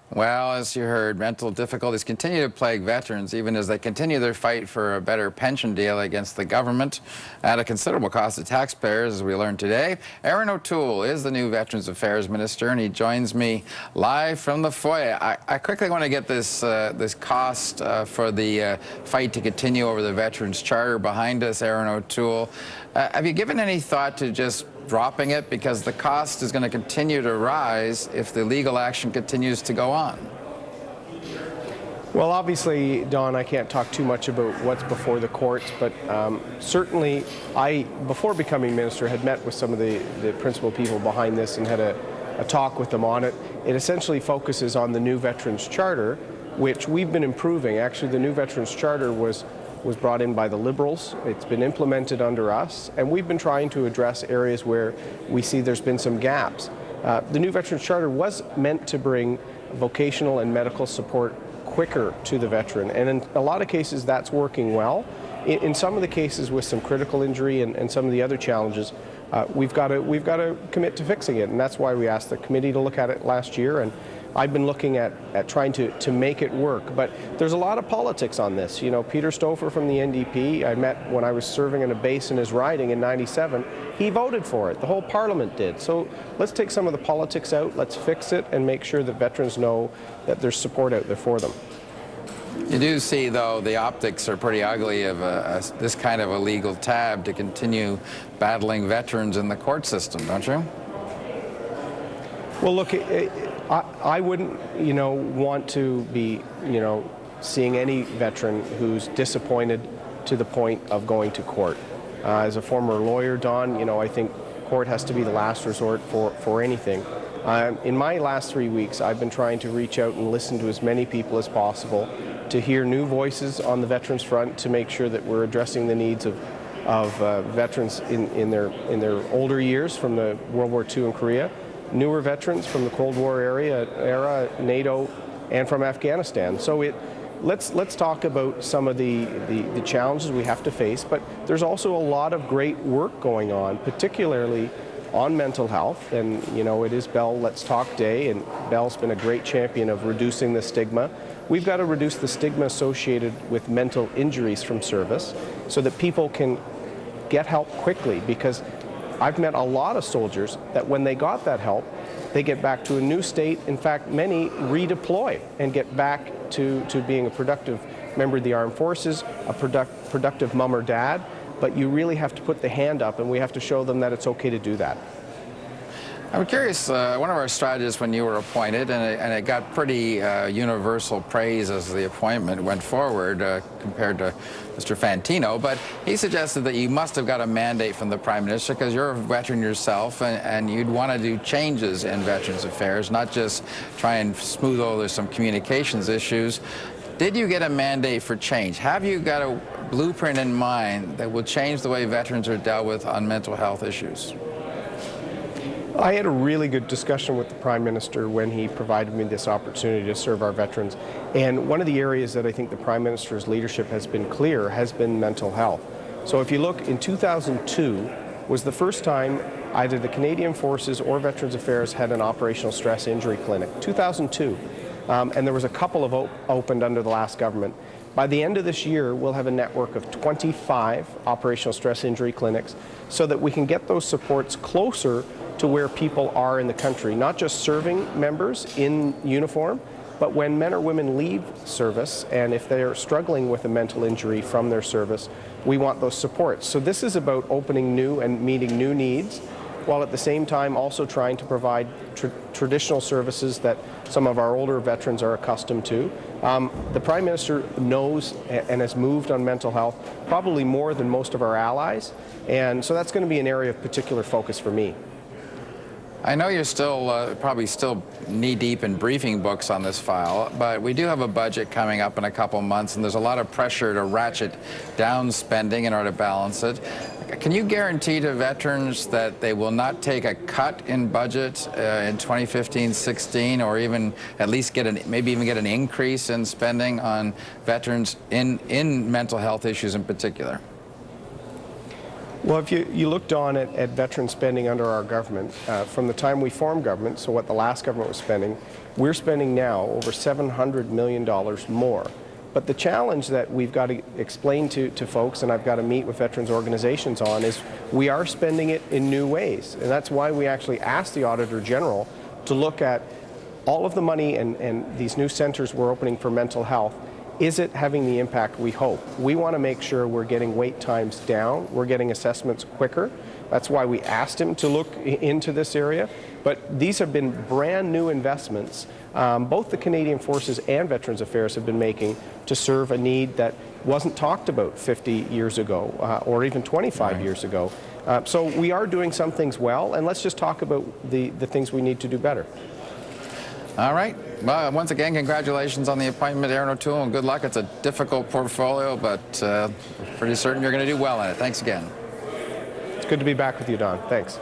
Well, as you heard, mental difficulties continue to plague veterans even as they continue their fight for a better pension deal against the government at a considerable cost to taxpayers, as we learned today. Erin O'Toole is the new Veterans Affairs Minister, and he joins me live from the foyer. I quickly want to get this cost for the fight to continue over the Veterans Charter behind us, Erin O'Toole. Have you given any thought to just dropping it, because the cost is going to continue to rise if the legal action continues to go on? Well, obviously, Don, I can't talk too much about what's before the courts, but certainly before becoming minister, had met with some of the principal people behind this and had a talk with them on it. It essentially focuses on the new Veterans Charter, which we've been improving. Actually, the new Veterans Charter was brought in by the Liberals. It's been implemented under us, and we've been trying to address areas where we see there's been some gaps. The new Veterans Charter was meant to bring vocational and medical support quicker to the veteran, and in a lot of cases that's working well. In some of the cases with some critical injury and some of the other challenges, we've got to commit to fixing it, and that's why we asked the committee to look at it last year, and I've been looking at trying to make it work. But there's a lot of politics on this. You know, Peter Stouffer from the NDP, I met when I was serving in a base in his riding in '97. He voted for it. The whole Parliament did. So let's take some of the politics out, let's fix it, and make sure that veterans know that there's support out there for them. You do see, though, the optics are pretty ugly of this kind of a legal tab to continue battling veterans in the court system, don't you? Well, look, I wouldn't, want to be, seeing any veteran who's disappointed to the point of going to court. As a former lawyer, Don, I think court has to be the last resort for anything. In my last 3 weeks, I've been trying to reach out and listen to as many people as possible, to hear new voices on the veterans front, to make sure that we're addressing the needs of veterans in their older years from the World War II and Korea, newer veterans from the Cold War era, NATO, and from Afghanistan. So let's talk about some of the challenges we have to face, but there's also a lot of great work going on, particularly on mental health. And it is Bell Let's Talk Day, and Bell's been a great champion of reducing the stigma. We've got to reduce the stigma associated with mental injuries from service so that people can get help quickly, because I've met a lot of soldiers that when they got that help, they get back to a new state. In fact, many redeploy and get back to being a productive member of the armed forces, a productive mom or dad. But you really have to put the hand up, and we have to show them that it's okay to do that. I'm curious, one of our strategists when you were appointed, and it got pretty universal praise as the appointment went forward compared to Mr. Fantino, but he suggested that you must have got a mandate from the Prime Minister, because you're a veteran yourself, and you'd want to do changes in Veterans Affairs, not just try and smooth over some communications issues. Did you get a mandate for change? Have you got a blueprint in mind that will change the way veterans are dealt with on mental health issues? I had a really good discussion with the Prime Minister when he provided me this opportunity to serve our veterans. And one of the areas that I think the Prime Minister's leadership has been clear has been mental health. So if you look, in 2002 was the first time either the Canadian Forces or Veterans Affairs had an operational stress injury clinic. 2002. And there was a couple of opened under the last government. By the end of this year, we'll have a network of 25 operational stress injury clinics so that we can get those supports closer to where people are in the country, not just serving members in uniform, but when men or women leave service, and if they're struggling with a mental injury from their service, we want those supports. So this is about opening new and meeting new needs, while at the same time also trying to provide traditional services that some of our older veterans are accustomed to. The Prime Minister knows and has moved on mental health probably more than most of our allies, and so that's going to be an area of particular focus for me. I know you're still probably still knee-deep in briefing books on this file, but we do have a budget coming up in a couple months, and there's a lot of pressure to ratchet down spending in order to balance it. Can you guarantee to veterans that they will not take a cut in budget in 2015-16, or even at least maybe even get an increase in spending on veterans in mental health issues in particular? Well, if you looked on at veteran spending under our government, from the time we formed government, so what the last government was spending, we're spending now over $700 million more. But the challenge that we've got to explain to folks, and I've got to meet with veterans organizations on, is we are spending it in new ways. And that's why we actually asked the Auditor General to look at all of the money and these new centers we're opening for mental health. Is it having the impact we hope? We want to make sure we're getting wait times down, we're getting assessments quicker. That's why we asked him to look into this area. But these have been brand new investments both the Canadian Forces and Veterans Affairs have been making to serve a need that wasn't talked about 50 years ago or even 25 years ago. So we are doing some things well, and let's just talk about the things we need to do better. All right. Well, once again, congratulations on the appointment, Erin O'Toole, and good luck. It's a difficult portfolio, but pretty certain you're going to do well in it. Thanks again. It's good to be back with you, Don. Thanks.